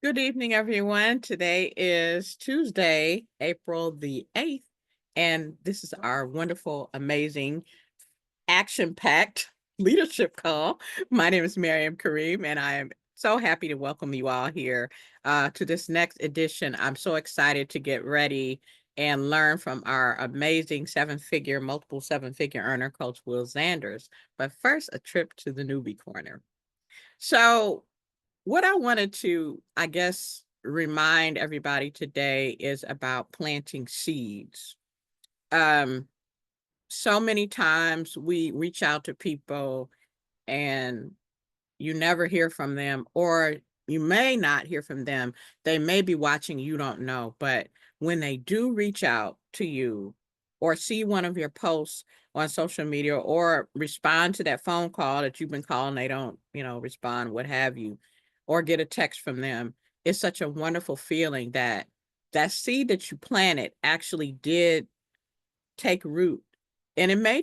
Good evening, everyone. Today is Tuesday, April the 8th, and this is our wonderful, amazing, action-packed leadership call. My name is Miriam Kareem, and I am so happy to welcome you all here to this next edition. I'm so excited to get ready and learn from our amazing multiple seven-figure earner, Coach Will Zanders. But first, a trip to the newbie corner. So what I wanted to, I guess, remind everybody today is about planting seeds. Um, so many times we reach out to people and you never hear from them, or you may not hear from them. They may be watching, you don't know. But when they do reach out to you or see one of your posts on social media or respond to that phone call that you've been calling, they don't, respond, what have you, or get a text from them, it's such a wonderful feeling that that seed that you planted actually did take root. And it may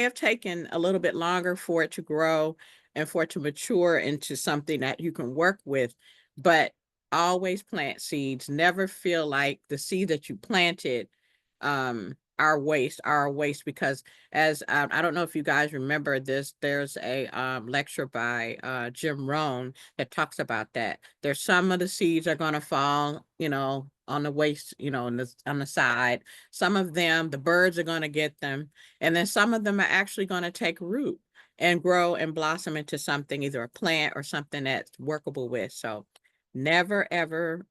have taken a little bit longer for it to grow and for it to mature into something that you can work with, but always plant seeds. Never feel like the seed that you planted are waste because as I don't know if you guys remember this, there's a lecture by Jim Rohn that talks about that. There's some of the seeds are going to fall, on the waste, on the side. Some of them, the birds are going to get them. And then some of them are actually going to take root and grow and blossom into something, either a plant or something that's workable with. So never ever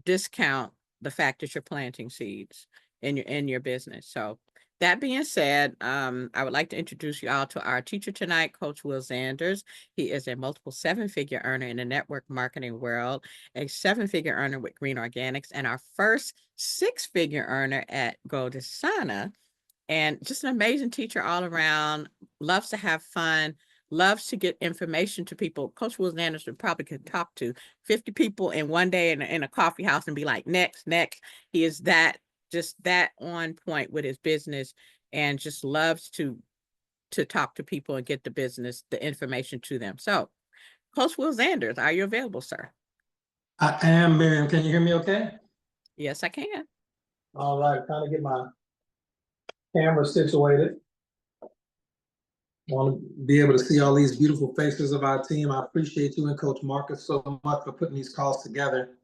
discount the fact that you're planting seeds in your business. So that being said, I would like to introduce you all to our teacher tonight, Coach Will Zanders. He is a multiple seven-figure earner in the network marketing world, a seven-figure earner with Green Organics, and our first six-figure earner at Goldesana. And just an amazing teacher all around, loves to have fun, loves to get information to people. Coach Will Zanders probably could talk to 50 people in one day in a coffee house and be like, next, next. He is just that on point with his business and just loves to talk to people and get the information to them. So, Coach Will Zanders, are you available, sir? I am, Miriam. Can you hear me okay? Yes, I can. All right, trying to get my camera situated. Want to be able to see all these beautiful faces of our team. I appreciate you and Coach Marcus so much for putting these calls together.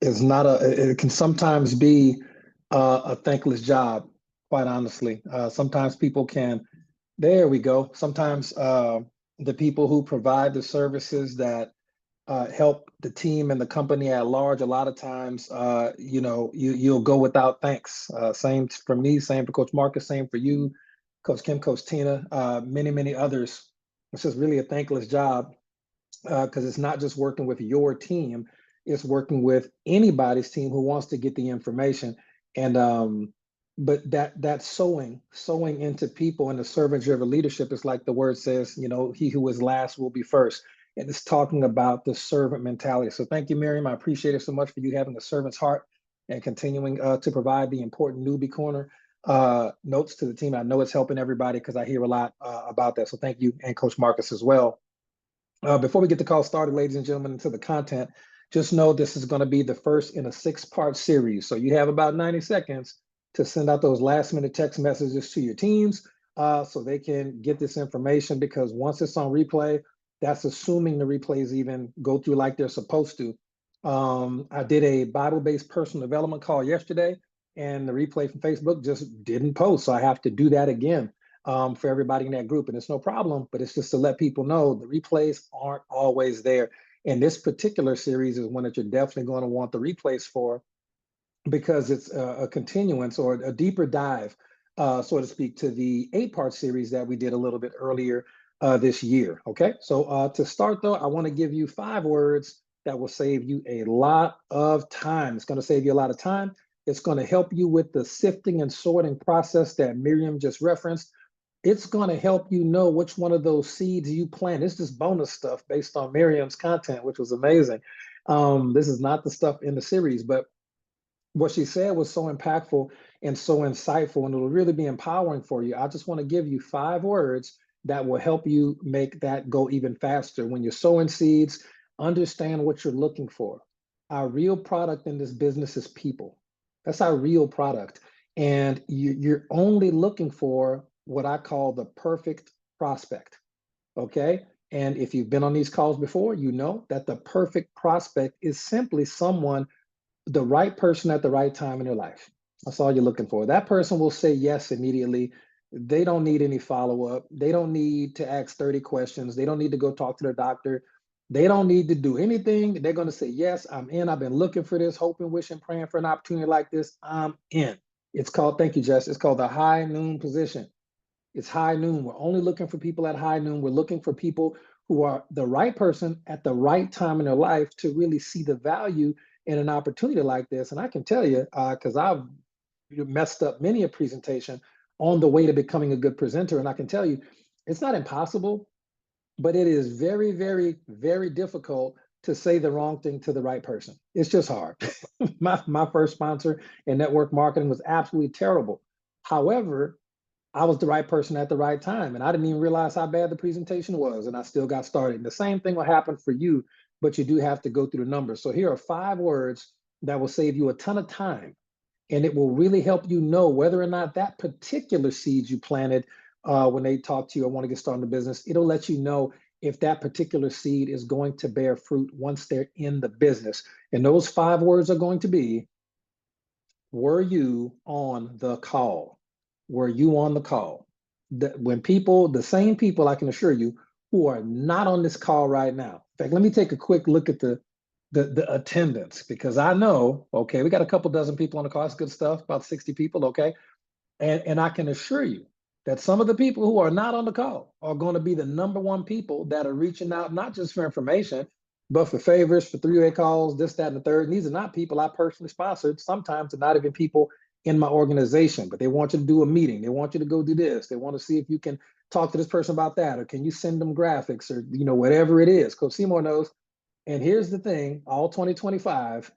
It's not it can sometimes be a thankless job, quite honestly. Sometimes people can, there we go. Sometimes the people who provide the services that help the team and the company at large, a lot of times, you'll go without thanks. Same for me, same for Coach Marcus, same for you, Coach Kim, Coach Tina, many, many others. It's just really a thankless job because it's not just working with your team, it's working with anybody's team who wants to get the information. And but that sowing into people and the servant-driven leadership is like the word says, he who is last will be first. And it's talking about the servant mentality. So thank you, Miriam. I appreciate it so much for you having a servant's heart and continuing to provide the important newbie corner notes to the team. I know it's helping everybody because I hear a lot about that. So thank you, and Coach Marcus as well. Before we get the call started, ladies and gentlemen, into the content, just know this is going to be the first in a 6-part series. So you have about 90 seconds to send out those last minute text messages to your teams so they can get this information, because once it's on replay, that's assuming the replays even go through like they're supposed to. I did a Bible-based personal development call yesterday, and the replay from Facebook just didn't post. So I have to do that again for everybody in that group. And it's no problem, but it's just to let people know the replays aren't always there. And this particular series is one that you're definitely going to want the replays for, because it's a continuance or a deeper dive, so to speak, to the 8-part series that we did a little bit earlier this year. Okay, so to start though, I want to give you 5 words that will save you a lot of time. It's going to save you a lot of time. It's going to help you with the sifting and sorting process that Miriam just referenced. It's going to help you know which one of those seeds you plant. It's just bonus stuff based on Miriam's content, which was amazing. This is not the stuff in the series, but what she said was so impactful and so insightful, and it'll really be empowering for you. I just want to give you 5 words that will help you make that go even faster. When you're sowing seeds, understand what you're looking for. Our real product in this business is people. That's our real product. And you're only looking for what I call the perfect prospect. Okay. And if you've been on these calls before, you know that the perfect prospect is simply someone, the right person at the right time in your life. That's all you're looking for. That person will say yes immediately. They don't need any follow up. They don't need to ask 30 questions. They don't need to go talk to their doctor. They don't need to do anything. They're going to say, yes, I'm in. I've been looking for this, hoping, wishing, praying for an opportunity like this. I'm in. It's called, thank you, Jess. It's called the high noon position. It's high noon. We're only looking for people at high noon. We're looking for people who are the right person at the right time in their life to really see the value in an opportunity like this. And I can tell you, because I've messed up many a presentation on the way to becoming a good presenter. And I can tell you, it's not impossible, but it is very, very, very difficult to say the wrong thing to the right person. It's just hard. my first sponsor in network marketing was absolutely terrible. However, I was the right person at the right time, and I didn't even realize how bad the presentation was, and I still got started. And the same thing will happen for you, but you do have to go through the numbers. So here are 5 words that will save you a ton of time, and it will really help you know whether or not that particular seed you planted when they talk to you or want to get started in the business, it'll let you know if that particular seed is going to bear fruit once they're in the business. And those 5 words are going to be, were you on the call? Were you on the call? When people, the same people, I can assure you, who are not on this call right now. In fact, let me take a quick look at the attendance, because I know, okay, we got a couple dozen people on the call. That's good stuff, about 60 people, okay? And I can assure you that some of the people who are not on the call are going to be the #1 people that are reaching out, not just for information, but for favors, for 3-way calls, this, that, and the third. And these are not people I personally sponsored. Sometimes they're not even people in my organization, but they want you to do a meeting. They want you to go do this. They want to see if you can talk to this person about that, or can you send them graphics, or whatever it is. Coach Seymour knows. And here's the thing, all 2025,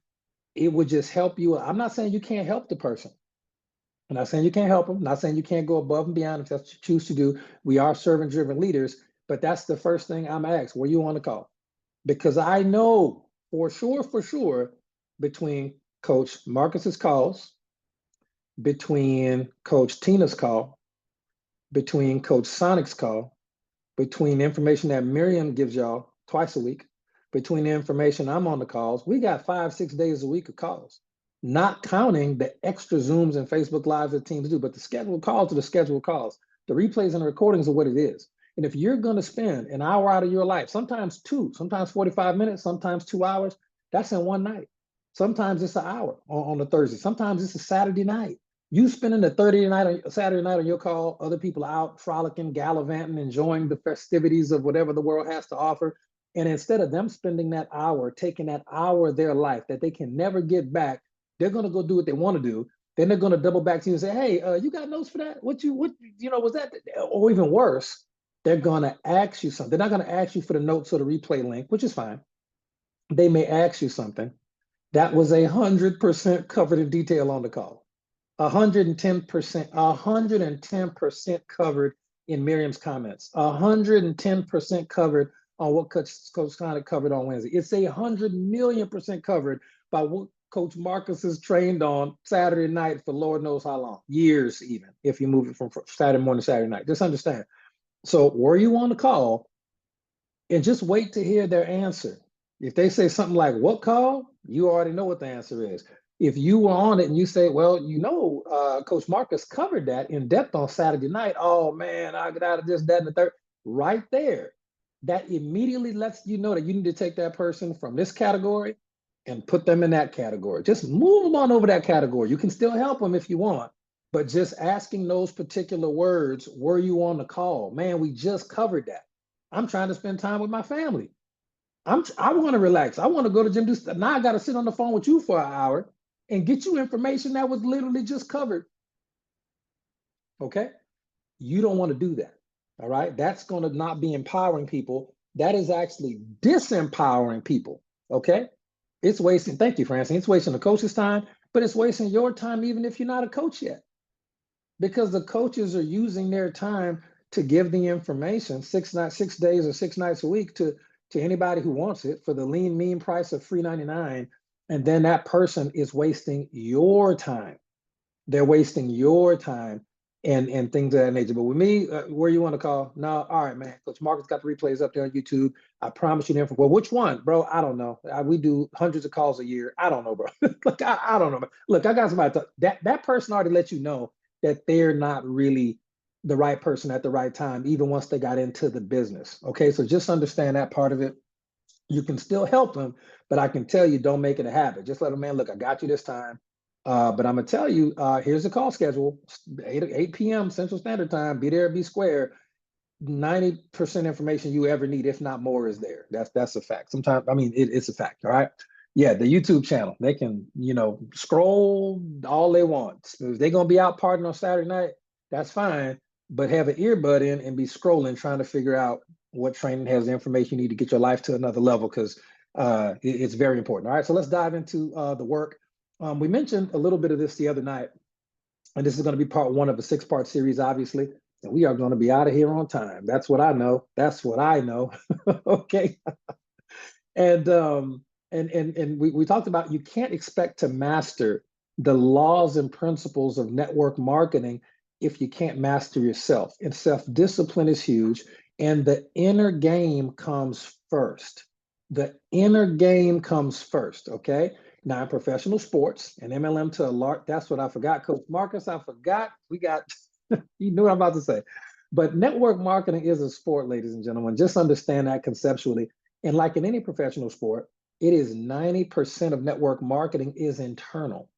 it would just help you. I'm not saying you can't help the person. I'm not saying you can't help them. I'm not saying you can't go above and beyond if that's what you choose to do. We are servant-driven leaders, but that's the first thing I'm asked. Were you on the call? Because I know for sure, between Coach Marcus's calls, between Coach Tina's call, between Coach Sonic's call, between the information that Miriam gives y'all twice a week, between the information I'm on the calls, we got 5-6 days a week of calls, not counting the extra Zooms and Facebook Lives that teams do, but the scheduled calls are the scheduled calls. The replays and the recordings are what it is. And if you're going to spend an hour out of your life, sometimes 2, sometimes 45 minutes, sometimes 2 hours, that's in one night. Sometimes it's an hour on a Thursday. Sometimes it's a Saturday night. You spending a Saturday night on your call, other people out frolicking, gallivanting, enjoying the festivities of whatever the world has to offer. And instead of them spending that hour, taking that hour of their life that they can never get back, they're going to go do what they want to do. Then they're going to double back to you and say, hey, you got notes for that? Was that? Or even worse, they're going to ask you something. They're not going to ask you for the notes or the replay link, which is fine. They may ask you something that was 100% covered in detail on the call. 110% covered in Miriam's comments. 110% covered on what Coach Sonic covered on Wednesday. It's 100,000,000% covered by what Coach Marcus is trained on Saturday night for Lord knows how long, years even, if you move it from Saturday morning to Saturday night. Just understand. So were you on the call? And just wait to hear their answer. If they say something like, what call? You already know what the answer is. If you were on it and you say, well, Coach Marcus covered that in depth on Saturday night. Oh man, I got out of this, that, and the third. Right there, that immediately lets you know that you need to take that person from this category and put them in that category. Just move them on over that category. You can still help them if you want, but just asking those particular words, were you on the call? Man, we just covered that. I'm trying to spend time with my family. I want to relax. I want to go to the gym. Now I got to sit on the phone with you for an hour and get you information that was literally just covered. Okay? You don't want to do that. All right? That's going to not be empowering people. That is actually disempowering people. Okay? It's wasting, thank you, Francine. It's wasting the coach's time, but it's wasting your time even if you're not a coach yet. Because the coaches are using their time to give the information 6 days or 6 nights a week to to anybody who wants it for the lean, mean price of $3.99. And then that person is wasting your time. They're wasting your time and things of that nature. But with me, where you want to call? No, all right, man. Coach Marcus got the replays up there on YouTube. I promise you the info. Well, which one, bro? I don't know. We do hundreds of calls a year. I don't know, bro. Look, I don't know. Man. Look, I got somebody that person already let you know that they're not really the right person at the right time, even once they got into the business. Okay, so just understand that part of it. You can still help them, but I can tell you, don't make it a habit. Just let them, man, look, I got you this time. But I'm gonna tell you, here's the call schedule, 8 p.m. Central Standard Time. Be there, be square. 90% information you ever need, if not more, is there. That's a fact. Sometimes, I mean, it's a fact. All right. Yeah, the YouTube channel, they can, scroll all they want. If they're gonna be out partying on Saturday night, that's fine. But have an earbud in and be scrolling, trying to figure out what training has the information you need to get your life to another level, because it's very important. All right. So let's dive into the work. We mentioned a little bit of this the other night, and this is going to be part one of a 6-part series, obviously. And we are going to be out of here on time. That's what I know. That's what I know. Okay. And we talked about, you can't expect to master the laws and principles of network marketing if you can't master yourself. And self-discipline is huge. And the inner game comes first. The inner game comes first. Okay. Now, in professional sports and MLM to a large, that's what I forgot, Coach Marcus. I forgot. We got, you knew what I'm about to say. But network marketing is a sport, ladies and gentlemen. Just understand that conceptually. And like in any professional sport, it is 90% of network marketing is internal.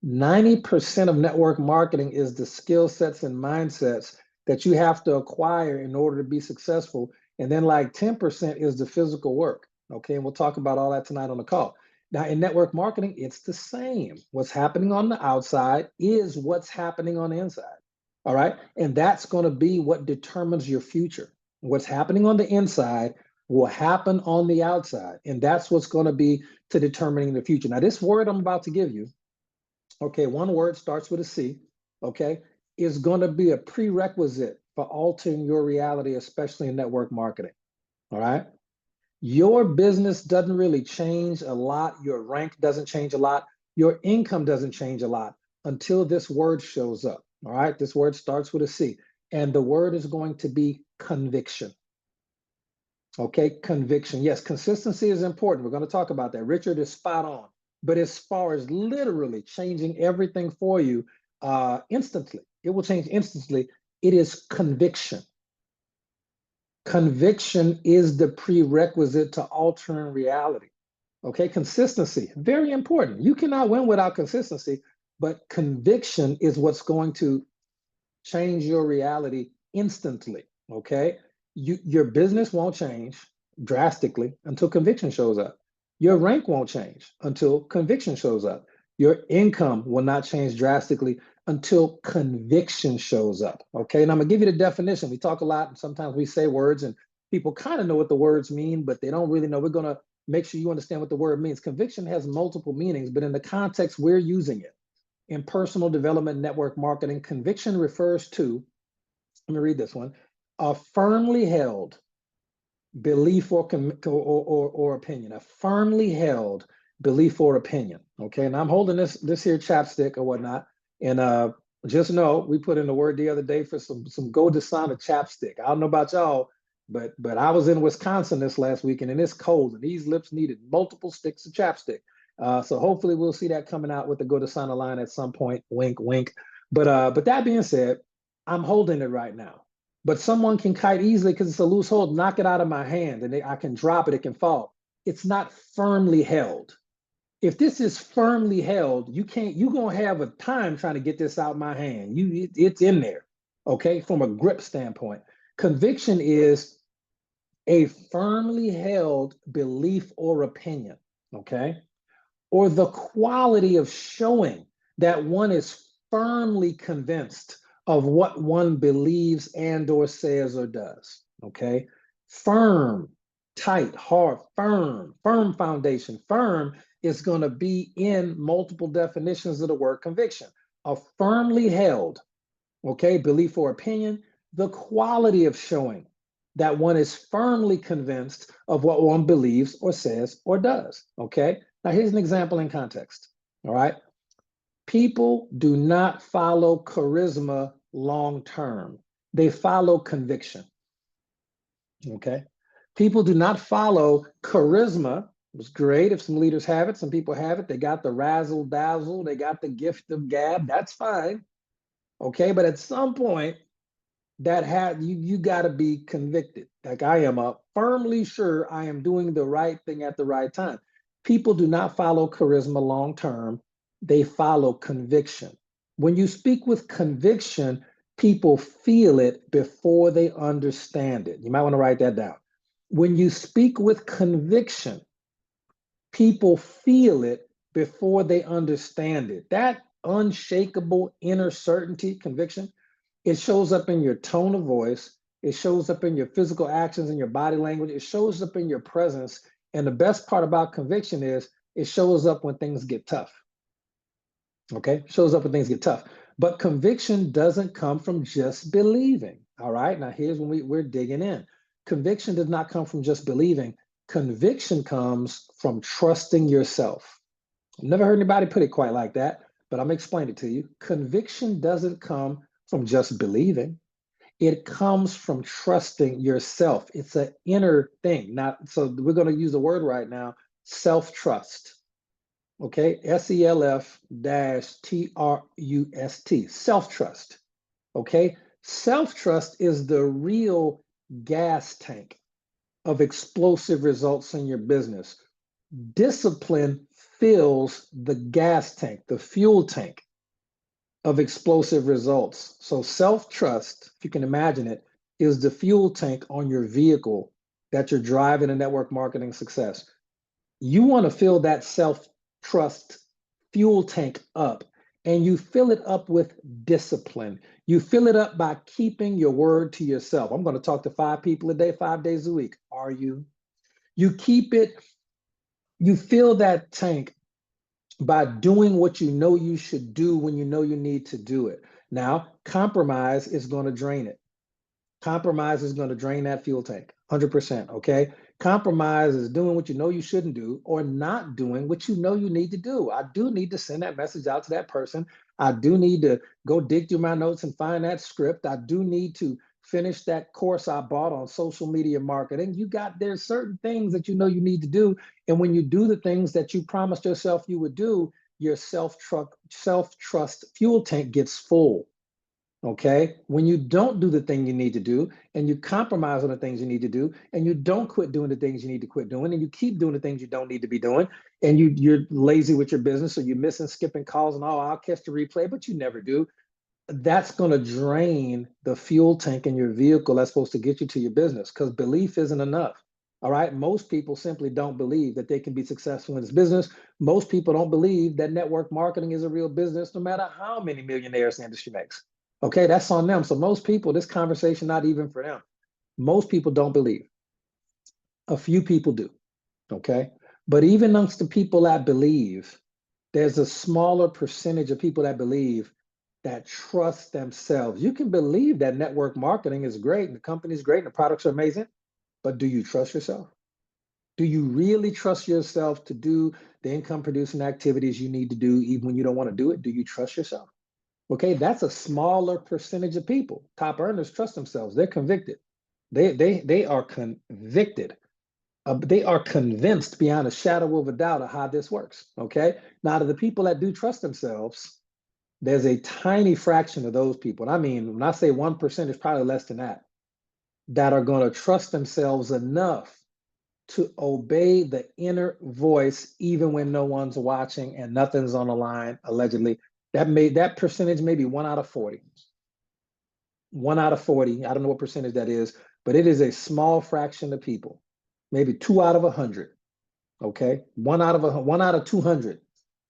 90% of network marketing is the skill sets and mindsets that you have to acquire in order to be successful. And then like 10% is the physical work. Okay. And we'll talk about all that tonight on the call. Now, in network marketing, it's the same. What's happening on the outside is what's happening on the inside. All right. And that's going to be what determines your future. What's happening on the inside will happen on the outside. And that's what's going to be to determining the future. Now, this word I'm about to give you, okay, one word starts with a C, okay, is going to be a prerequisite for altering your reality, especially in network marketing. All right. Your business doesn't really change a lot. Your rank doesn't change a lot. Your income doesn't change a lot until this word shows up. All right. This word starts with a C, and the word is going to be conviction. Okay. Conviction. Yes. Consistency is important. We're going to talk about that. Richard is spot on. But as far as literally changing everything for you instantly, it will change instantly. It is conviction. Conviction is the prerequisite to altering reality. Okay, consistency, very important. You cannot win without consistency, but conviction is what's going to change your reality instantly. Okay, your business won't change drastically until conviction shows up. Your rank won't change until conviction shows up. Your income will not change drastically until conviction shows up. Okay, and I'm gonna give you the definition. We talk a lot, and sometimes we say words, and people kind of know what the words mean, but they don't really know. We're gonna make sure you understand what the word means. Conviction has multiple meanings, but in the context we're using it in personal development network marketing, conviction refers to, let me read this one, a firmly held belief or opinion, a firmly held belief or opinion. Okay, and I'm holding this here chapstick or whatnot, and just know we put in the word the other day for some Go Dasana chapstick. I don't know about y'all, but I was in Wisconsin this last weekend, and it's cold, and these lips needed multiple sticks of chapstick. So hopefully we'll see that coming out with the Go Dasana line at some point. Wink, wink. But that being said, I'm holding it right now. But someone can kite easily because it's a loose hold, knock it out of my hand, and I can drop it, it can fall. It's not firmly held. If this is firmly held, you're gonna have a time trying to get this out my hand. It's in there, okay, from a grip standpoint. Conviction is a firmly held belief or opinion, okay, or the quality of showing that one is firmly convinced of what one believes and or says or does. Okay, firm, tight, hard, firm foundation. Firm is going to be in multiple definitions of the word conviction. A firmly held, okay, belief or opinion, the quality of showing that one is firmly convinced of what one believes or says or does. Okay. Now, here's an example in context. All right. People do not follow charisma long term, they follow conviction. Okay. People do not follow charisma. It's great if some leaders have it, some people have it. They got the razzle dazzle, they got the gift of gab. That's fine. Okay. But at some point, that had you got to be convicted. Like I am firmly sure I am doing the right thing at the right time. People do not follow charisma long term, they follow conviction. When you speak with conviction, people feel it before they understand it. You might want to write that down. When you speak with conviction, people feel it before they understand it. That unshakable inner certainty, conviction, it shows up in your tone of voice. It shows up in your physical actions and your body language. It shows up in your presence. And the best part about conviction is it shows up when things get tough. Okay, shows up when things get tough. But conviction doesn't come from just believing. All right, now here's when we're digging in. Conviction does not come from just believing. Conviction comes from trusting yourself. I've never heard anybody put it quite like that, but I'm gonna explain it to you. Conviction doesn't come from just believing. It comes from trusting yourself. It's an inner thing. Now, so we're going to use a word right now, self-trust. Okay, SELF-TRUST, self-trust. Okay, self-trust is the real gas tank of explosive results in your business. Discipline fills the gas tank, the fuel tank of explosive results. So self-trust, if you can imagine it, is the fuel tank on your vehicle that you're driving a network marketing success. You want to fill that self-trust fuel tank up, and you fill it up with discipline. You fill it up by keeping your word to yourself. I'm going to talk to 5 people a day, 5 days a week. Are you? You keep it, you fill that tank by doing what you know you should do when you know you need to do it. Now, compromise is going to drain it. Compromise is going to drain that fuel tank 100%. Okay. Compromise is doing what you know you shouldn't do or not doing what you know you need to do. I do need to send that message out to that person. I do need to go dig through my notes and find that script. I do need to finish that course I bought on social media marketing. There's certain things that you know you need to do. And when you do the things that you promised yourself you would do, your self-trust fuel tank gets full. Okay. When you don't do the thing you need to do and you compromise on the things you need to do and you don't quit doing the things you need to quit doing and you keep doing the things you don't need to be doing and you're lazy with your business or you're missing, skipping calls and I'll catch the replay, but you never do. That's going to drain the fuel tank in your vehicle that's supposed to get you to your business because belief isn't enough. All right. Most people simply don't believe that they can be successful in this business. Most people don't believe that network marketing is a real business, no matter how many millionaires the industry makes. Okay, that's on them. So most people, this conversation, not even for them. Most people don't believe. A few people do. Okay. But even amongst the people that believe, there's a smaller percentage of people that believe that trust themselves. You can believe that network marketing is great and the company is great and the products are amazing, but do you trust yourself? Do you really trust yourself to do the income producing activities you need to do even when you don't want to do it? Do you trust yourself? Okay, that's a smaller percentage of people. Top earners trust themselves. They're convicted. They are convicted. They are convinced beyond a shadow of a doubt of how this works. Okay. Now, to the people that do trust themselves, there's a tiny fraction of those people. And I mean, when I say 1%, it's probably less than that are going to trust themselves enough to obey the inner voice, even when no one's watching and nothing's on the line, allegedly. That percentage may be 1 out of 40. 1 out of 40. I don't know what percentage that is, but it is a small fraction of people. Maybe 2 out of 100. Okay, 1 out of 200.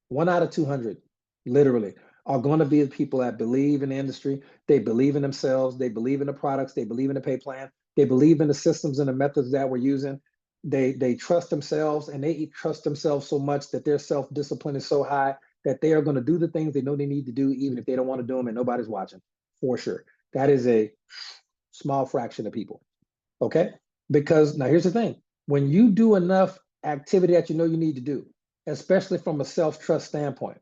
1 out of 200, literally, are going to be the people that believe in the industry. They believe in themselves. They believe in the products. They believe in the pay plan. They believe in the systems and the methods that we're using. They trust themselves and they trust themselves so much that their self-discipline is so high that they are going to do the things they know they need to do, even if they don't want to do them and nobody's watching, for sure. That is a small fraction of people. Okay? Because now here's the thing. When you do enough activity that you know you need to do, especially from a self-trust standpoint,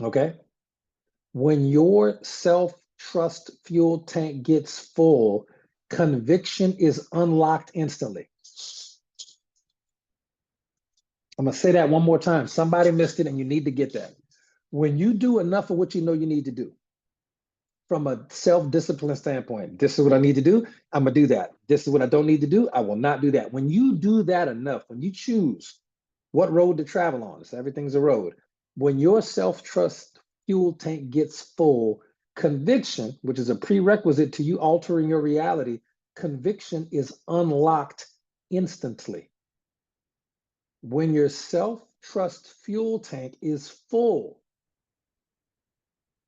okay? When your self-trust fuel tank gets full, conviction is unlocked instantly. I'm gonna say that one more time. Somebody missed it and you need to get that. When you do enough of what you know you need to do, from a self-discipline standpoint, this is what I need to do, I'm gonna do that. This is what I don't need to do, I will not do that. When you do that enough, when you choose what road to travel on, so everything's a road. When your self-trust fuel tank gets full, conviction, which is a prerequisite to you altering your reality, conviction is unlocked instantly. When your self-trust fuel tank is full,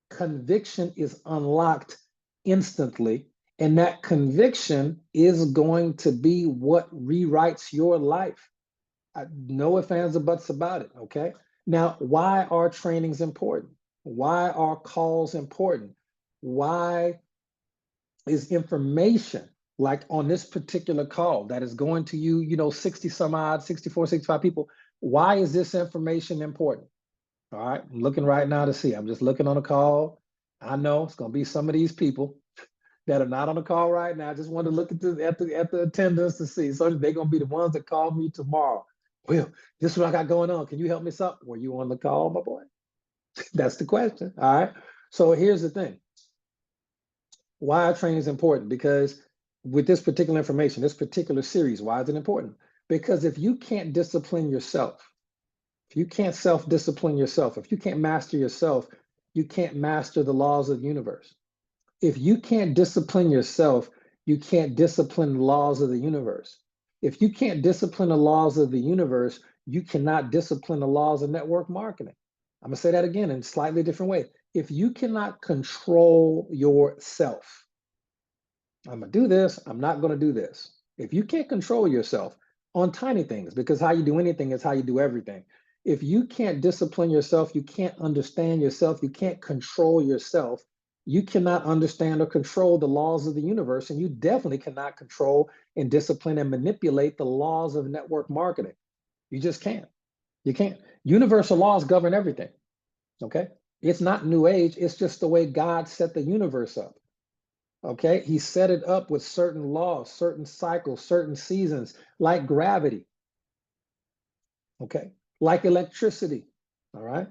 conviction is unlocked instantly. And that conviction is going to be what rewrites your life. No ifs, ands, or buts about it. Okay. Now, why are trainings important? Why are calls important? Why is information like on this particular call that is going to you, 60 some odd, 64, 65 people? Why is this information important? All right, I'm looking right now to see. I'm just looking on a call. I know it's going to be some of these people that are not on the call right now. I just want to look at the attendance to see. So they're going to be the ones that call me tomorrow. Well, this is what I got going on. Can you help me up? Were you on the call, my boy? That's the question. All right. So here's the thing. Why our training is important? Because with this particular information, this particular series, why is it important? Because if you can't discipline yourself, if you can't self-discipline yourself, if you can't master yourself, you can't master the laws of the universe. If you can't discipline yourself, you can't discipline the laws of the universe. If you can't discipline the laws of the universe, you cannot discipline the laws of network marketing. I'm gonna say that again in a slightly different way. If you cannot control yourself, I'm gonna do this, I'm not gonna do this. If you can't control yourself on tiny things, because how you do anything is how you do everything. If you can't discipline yourself, you can't understand yourself, you can't control yourself, you cannot understand or control the laws of the universe, and you definitely cannot control and discipline and manipulate the laws of network marketing. You just can't. You can't. Universal laws govern everything. Okay. It's not new age. It's just the way God set the universe up. Okay. He set it up with certain laws, certain cycles, certain seasons, like gravity. Okay. Like electricity. All right.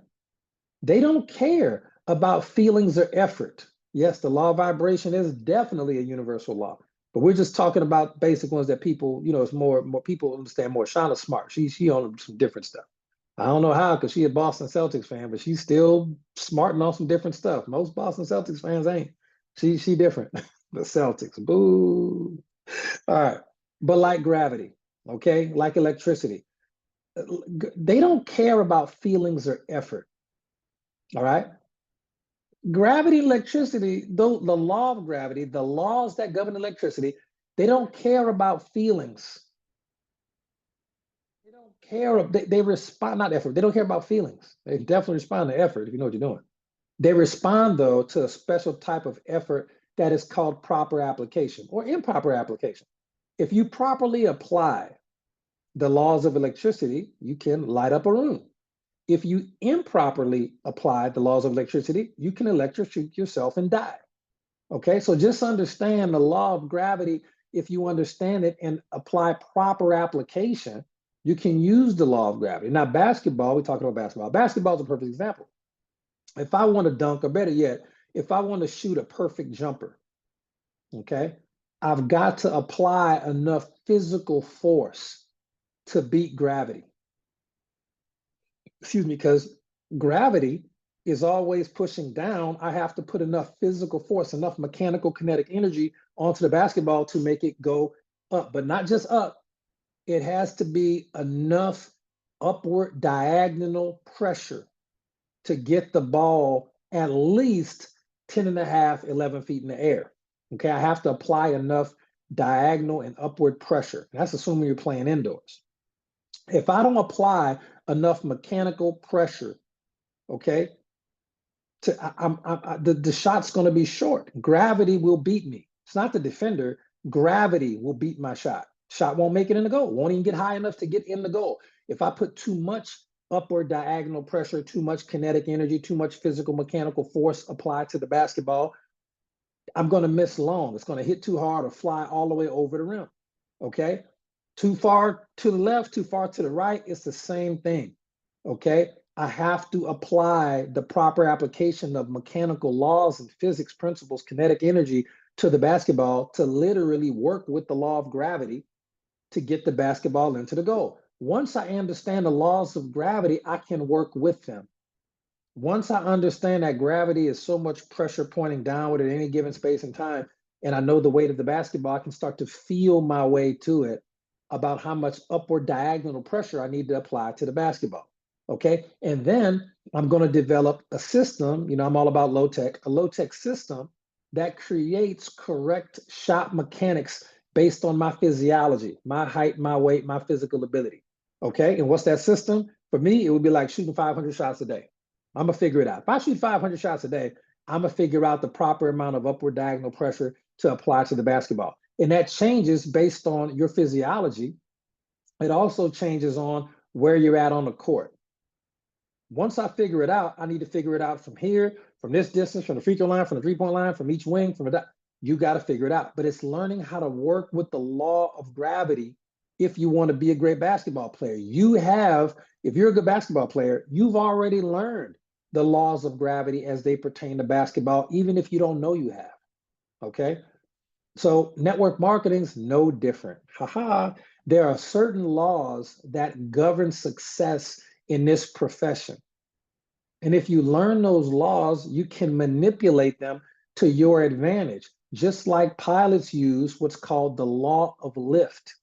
They don't care about feelings or effort. Yes, the law of vibration is definitely a universal law, but we're just talking about basic ones that people, it's more people understand more. Shauna's smart. She on some different stuff. I don't know how, because she's a Boston Celtics fan, but she's still smarting on some different stuff. Most Boston Celtics fans ain't. She different. The Celtics, boo. All right, but like gravity, okay, like electricity, they don't care about feelings or effort. All right. Gravity, electricity, the law of gravity, the laws that govern electricity, they don't care about feelings. They don't care. They respond, not effort. They don't care about feelings. They definitely respond to effort if you know what you're doing. They respond, though, to a special type of effort that is called proper application or improper application. If you properly apply the laws of electricity, you can light up a room. If you improperly apply the laws of electricity, you can electrocute yourself and die. Okay, so just understand the law of gravity. If you understand it and apply proper application, you can use the law of gravity. Now, basketball, we're talking about basketball. Basketball is a perfect example. If I want to dunk, or better yet, if I want to shoot a perfect jumper, okay, I've got to apply enough physical force to beat gravity. Excuse me, because gravity is always pushing down. I have to put enough physical force, enough mechanical kinetic energy onto the basketball to make it go up, but not just up. It has to be enough upward diagonal pressure to get the ball at least 10 and a half, 11 feet in the air. Okay, I have to apply enough diagonal and upward pressure. That's assuming you're playing indoors. If I don't apply enough mechanical pressure, okay, the shot's going to be short. Gravity will beat me. It's not the defender. Gravity will beat my shot. Shot won't make it in the goal, won't even get high enough to get in the goal. If I put too much upward diagonal pressure, too much kinetic energy, too much physical mechanical force applied to the basketball, I'm going to miss long. It's going to hit too hard or fly all the way over the rim. Okay. Too far to the left, too far to the right, it's the same thing. Okay. I have to apply the proper application of mechanical laws and physics principles, kinetic energy to the basketball to literally work with the law of gravity to get the basketball into the goal. Once I understand the laws of gravity, I can work with them. Once I understand that gravity is so much pressure pointing downward at any given space and time, and I know the weight of the basketball, I can start to feel my way to it about how much upward diagonal pressure I need to apply to the basketball. Okay. And then I'm going to develop a system, I'm all about low tech, a low tech system that creates correct shot mechanics based on my physiology, my height, my weight, my physical ability. Okay. And what's that system? For me, it would be like shooting 500 shots a day. I'm gonna figure it out. If I shoot 500 shots a day, I'm gonna figure out the proper amount of upward diagonal pressure to apply to the basketball. And that changes based on your physiology. It also changes on where you're at on the court. Once I figure it out, I need to figure it out from here, from this distance, from the free throw line, from the three-point line, from each wing, from the you got to figure it out. But it's learning how to work with the law of gravity if you want to be a great basketball player. If you're a good basketball player, you've already learned the laws of gravity as they pertain to basketball, even if you don't know you have. Okay. So network marketing is no different. Haha. There are certain laws that govern success in this profession. And if you learn those laws, you can manipulate them to your advantage, just like pilots use what's called the law of lift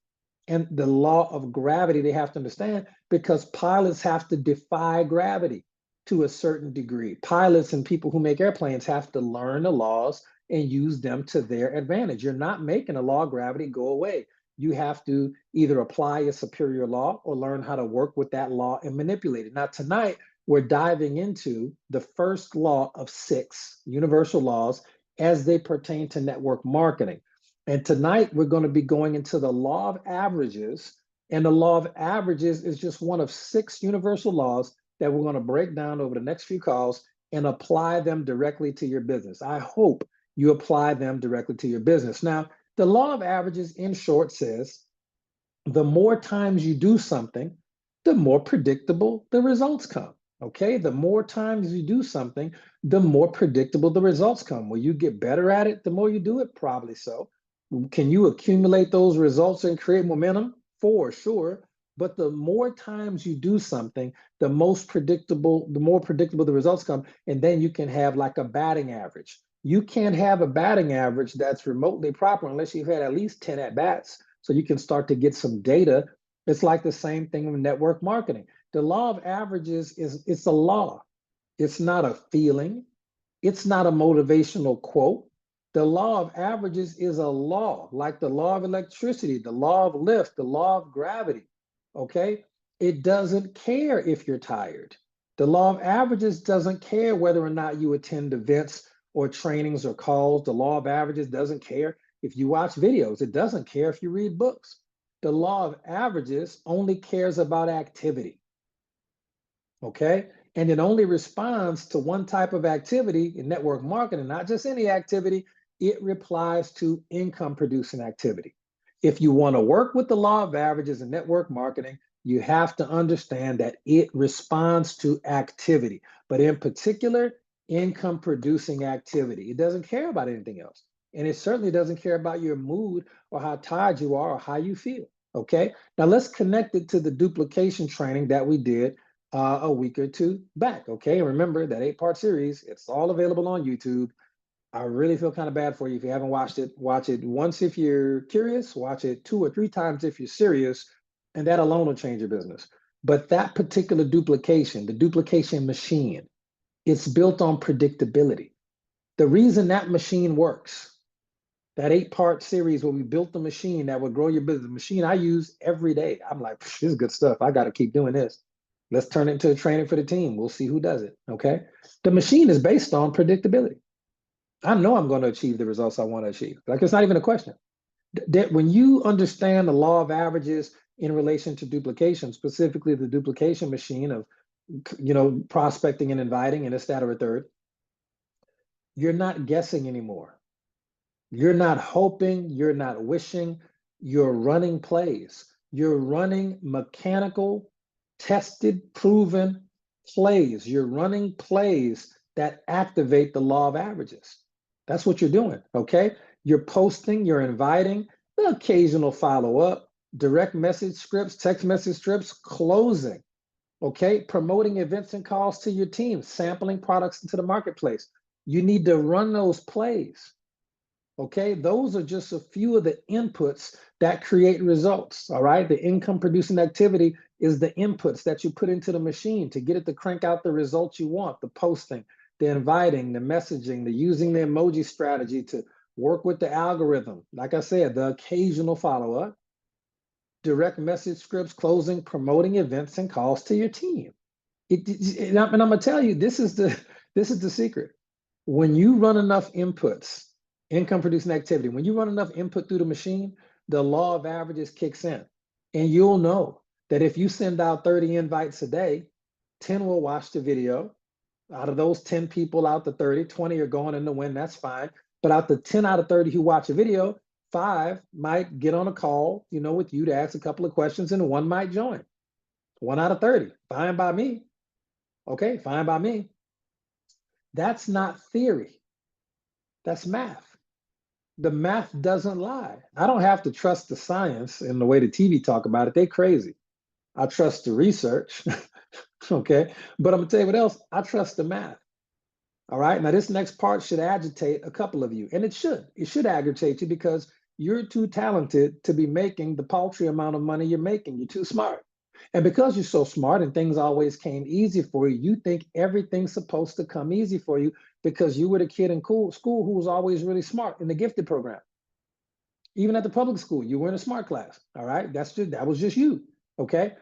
and the law of gravity. They have to understand because pilots have to defy gravity to a certain degree. Pilots and people who make airplanes have to learn the laws and use them to their advantage. You're not making a law of gravity go away. You have to either apply a superior law or learn how to work with that law and manipulate it. Now, tonight, we're diving into the first law of 6 universal laws as they pertain to network marketing. And tonight, we're going to be going into the law of averages. And the law of averages is just one of 6 universal laws that we're going to break down over the next few calls and apply them directly to your business. I hope you apply them directly to your business. Now, the law of averages, in short, says the more times you do something, the more predictable the results come. Okay, the more times you do something, the more predictable the results come. Will you get better at it the more you do it? Probably so. Can you accumulate those results and create momentum? For sure. But the more times you do something, the more predictable the results come. And then you can have like a batting average. You can't have a batting average that's remotely proper unless you've had at least 10 at bats. So you can start to get some data. It's like the same thing with network marketing. The law of averages it's a law. It's not a feeling. It's not a motivational quote. The law of averages is a law, like the law of electricity, the law of lift, the law of gravity. Okay? It doesn't care if you're tired. The law of averages doesn't care whether or not you attend events or trainings or calls. The law of averages doesn't care if you watch videos. It doesn't care if you read books. The law of averages only cares about activity. Okay? And it only responds to one type of activity in network marketing, not just any activity. It replies to income producing activity. If you want to work with the law of averages in network marketing, you have to understand that it responds to activity, but in particular, income producing activity. It doesn't care about anything else. And it certainly doesn't care about your mood or how tired you are or how you feel. Okay. Now let's connect it to the duplication training that we did a week or two back. Okay. And remember that 8-part series, it's all available on YouTube. I really feel kind of bad for you if you haven't watched it. Watch it once if you're curious, watch it 2 or 3 times if you're serious, and that alone will change your business. But that particular duplication, the duplication machine, it's built on predictability. The reason that machine works, that 8-part series where we built the machine that would grow your business, the machine I use every day. I'm like, this is good stuff. I got to keep doing this. Let's turn it into a training for the team. We'll see who does it. Okay. The machine is based on predictability. I know I'm going to achieve the results I want to achieve. Like, it's not even a question. That when you understand the law of averages in relation to duplication, specifically the duplication machine of, prospecting and inviting and this, that, or a third, you're not guessing anymore. You're not hoping, you're not wishing, you're running plays. You're running mechanical, tested, proven plays. You're running plays that activate the law of averages. That's what you're doing, okay? You're posting, you're inviting, the occasional follow up, direct message scripts, text message scripts, closing, okay? Promoting events and calls to your team, sampling products into the marketplace. You need to run those plays. Okay, those are just a few of the inputs that create results. All right, the income producing activity is the inputs that you put into the machine to get it to crank out the results you want, the posting, the inviting, the messaging, the using the emoji strategy to work with the algorithm. Like I said, the occasional follow up, direct message scripts, closing, promoting events and calls to your team. And I'm gonna tell you, this is the secret. When you run enough inputs, income producing activity, when you run enough input through the machine, the law of averages kicks in. And you'll know that if you send out 30 invites a day, 10 will watch the video. Out of those 10 people out to 30, 20 are going in to win, that's fine. But out the 10 out of 30 who watch a video, 5 might get on a call, with you to ask a couple of questions, and 1 might join. 1 out of 30, fine by me. Okay, fine by me. That's not theory. That's math. The math doesn't lie. I don't have to trust the science and the way the TV talk about it. They crazy. I trust the research. Okay. But I'm gonna tell you what else. I trust the math. All right. Now this next part should agitate a couple of you. And it should. It should agitate you because you're too talented to be making the paltry amount of money you're making. You're too smart. And because you're so smart and things always came easy for you, you think everything's supposed to come easy for you because you were the kid in school who was always really smart in the gifted program. Even at the public school, you were in a smart class. All right. That was just you. Okay.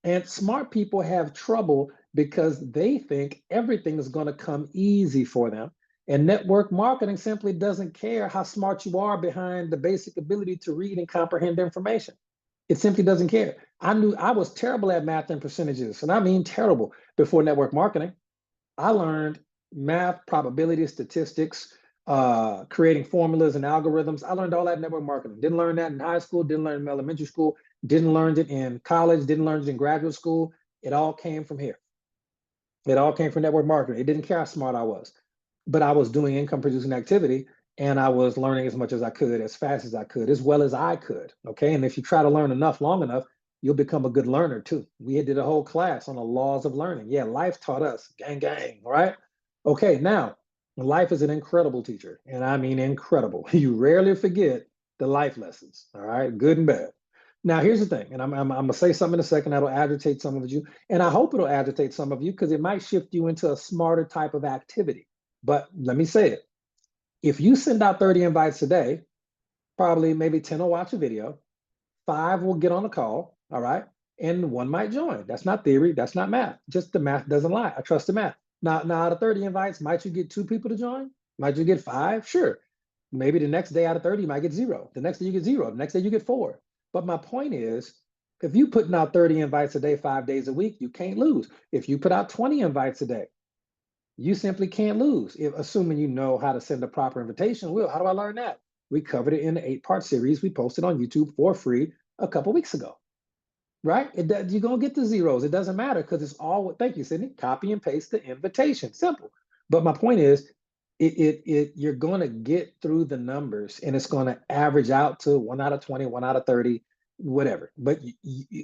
And smart people have trouble because they think everything is going to come easy for them. And network marketing simply doesn't care how smart you are behind the basic ability to read and comprehend information. It simply doesn't care. I knew I was terrible at math and percentages, and I mean terrible before network marketing. I learned math, probability, statistics, creating formulas and algorithms. I learned all that in network marketing. Didn't learn that in high school, didn't learn it in elementary school, didn't learn it in college, didn't learn it in graduate school. It all came from here. It all came from network marketing. It didn't care how smart I was, but I was doing income producing activity and I was learning as much as I could, as fast as I could, as well as I could. Okay. And if you try to learn enough, long enough, you'll become a good learner too. We did a whole class on the laws of learning. Yeah, life taught us, gang, gang, right? Okay, now life is an incredible teacher, and I mean incredible. You rarely forget the life lessons, all right, good and bad. Now, here's the thing, and I'm gonna say something in a second that'll agitate some of you, and I hope it'll agitate some of you because it might shift you into a smarter type of activity. But let me say it. If you send out 30 invites a day, probably maybe 10 will watch a video, 5 will get on a call, all right, and 1 might join. That's not theory, that's not math. Just the math doesn't lie. I trust the math. Now out of 30 invites, might you get 2 people to join? Might you get 5? Sure. Maybe the next day out of 30, you might get 0. The next day you get 0. The next day you get 4. But my point is, if you putting out 30 invites a day, 5 days a week, you can't lose. If you put out 20 invites a day, you simply can't lose, assuming you know how to send a proper invitation. Will, how do I learn that? We covered it in the 8-part series we posted on YouTube for free a couple weeks ago, right? You're going to get the zeros. It doesn't matter because it's all, thank you, Sydney, copy and paste the invitation. Simple. But my point is, you're going to get through the numbers and it's going to average out to 1 out of 20, 1 out of 30, whatever. But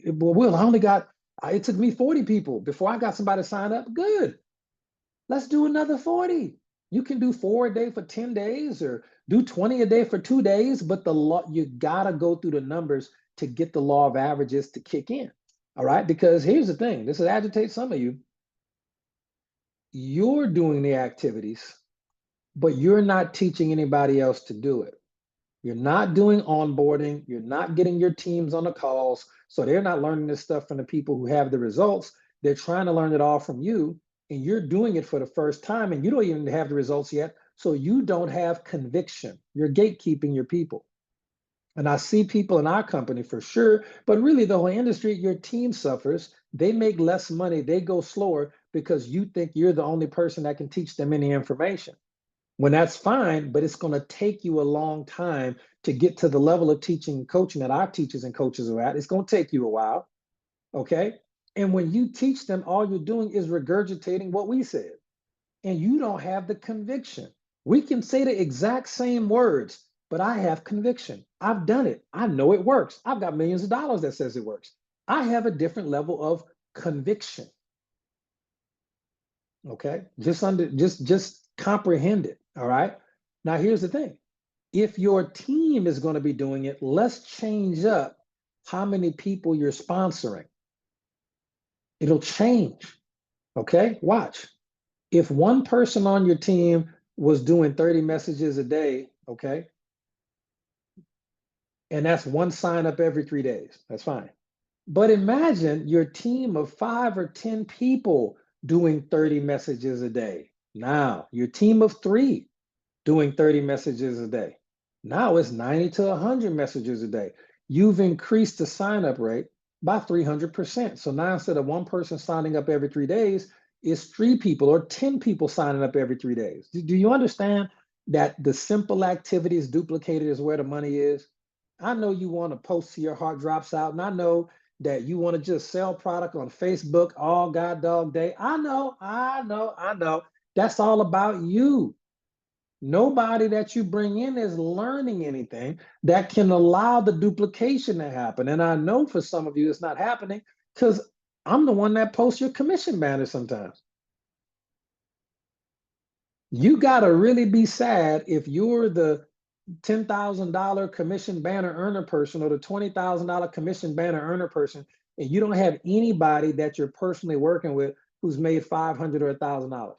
Will, it took me 40 people before I got somebody to sign up. Good. Let's do another 40. You can do 4 a day for 10 days or do 20 a day for 2 days, but you gotta go through the numbers to get the law of averages to kick in. All right, because here's the thing, this will agitate some of you. You're doing the activities, but you're not teaching anybody else to do it. You're not doing onboarding, you're not getting your teams on the calls, so they're not learning this stuff from the people who have the results. They're trying to learn it all from you, and you're doing it for the first time, and you don't even have the results yet, so you don't have conviction. You're gatekeeping your people. And I see people in our company for sure, but really the whole industry, your team suffers. They make less money, they go slower because you think you're the only person that can teach them any information. When that's fine, but it's going to take you a long time to get to the level of teaching and coaching that our teachers and coaches are at. It's going to take you a while. Okay. And when you teach them, all you're doing is regurgitating what we said, and you don't have the conviction. We can say the exact same words, but I have conviction. I've done it. I know it works. I've got millions of dollars that says it works. I have a different level of conviction. Okay. Just comprehend it. All right. Now here's the thing. If your team is going to be doing it, let's change up how many people you're sponsoring. It'll change. Okay. Watch. If one person on your team was doing 30 messages a day, okay, and that's one sign up every 3 days, that's fine. But imagine your team of 5 or 10 people doing 30 messages a day. Now, your team of 3 doing 30 messages a day. Now it's 90 to 100 messages a day. You've increased the sign up rate by 300%. So now instead of one person signing up every 3 days, it's 3 people or 10 people signing up every 3 days. Do you understand that the simple activities duplicated is where the money is? I know you want to post till your heart drops out, and I know that you want to just sell product on Facebook all god dog day. I know. That's all about you. Nobody that you bring in is learning anything that can allow the duplication to happen. And I know for some of you it's not happening because I'm the one that posts your commission banner sometimes. You got to really be sad if you're the $10,000 commission banner earner person or the $20,000 commission banner earner person, and you don't have anybody that you're personally working with who's made $500 or $1,000.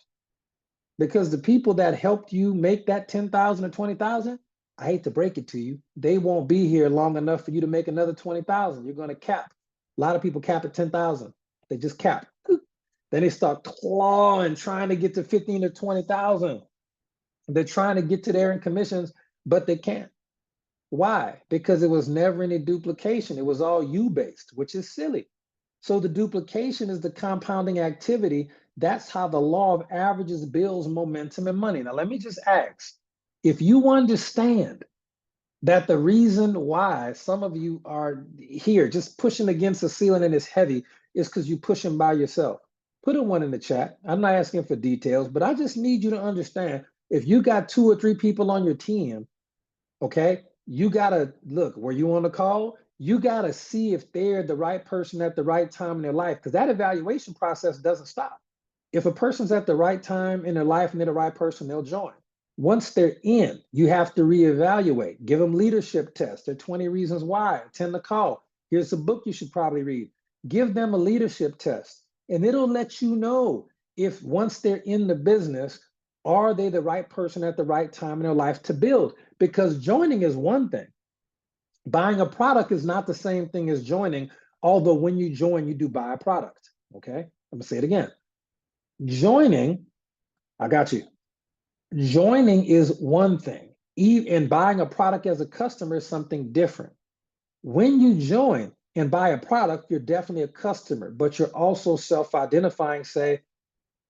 Because the people that helped you make that 10,000 or 20,000, I hate to break it to you, they won't be here long enough for you to make another 20,000. You're going to cap. A lot of people cap at 10,000. They just cap. Then they start clawing, trying to get to 15 or 20,000. They're trying to get to there in commissions, but they can't. Why? Because it was never any duplication. It was all you based, which is silly. So the duplication is the compounding activity. That's how the law of averages builds momentum and money. Now, let me just ask, if you understand that the reason why some of you are here just pushing against the ceiling and it's heavy is because you're pushing by yourself. Put a 1 in the chat. I'm not asking for details, but I just need you to understand if you got 2 or 3 people on your team, okay, you got to look, were you on the call? You got to see if they're the right person at the right time in their life, because that evaluation process doesn't stop. If a person's at the right time in their life and they're the right person, they'll join. Once they're in, you have to reevaluate. Give them leadership tests. There are 20 reasons why. Attend the call. Here's a book you should probably read. Give them a leadership test, and it'll let you know if once they're in the business, are they the right person at the right time in their life to build? Because joining is one thing. Buying a product is not the same thing as joining, although when you join, you do buy a product. Okay, I'm gonna say it again. Joining, I got you. Joining is one thing, and buying a product as a customer is something different. When you join and buy a product, you're definitely a customer, but you're also self-identifying, say,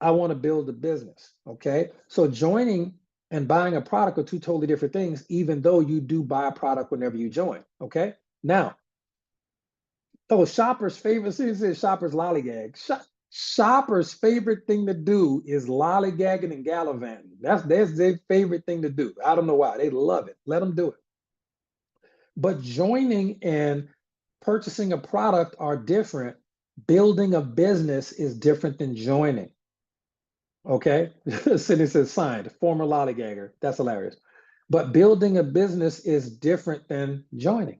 I want to build a business. Okay. So joining and buying a product are 2 totally different things, even though you do buy a product whenever you join. Okay. Now, shoppers' favorite, seriously, shoppers lollygag. Shoppers' favorite thing to do is lollygagging and gallivanting. That's their favorite thing to do. I don't know why. They love it. Let them do it. But joining and purchasing a product are different. Building a business is different than joining. Okay. Sydney says signed, former lollygagger. That's hilarious. But building a business is different than joining.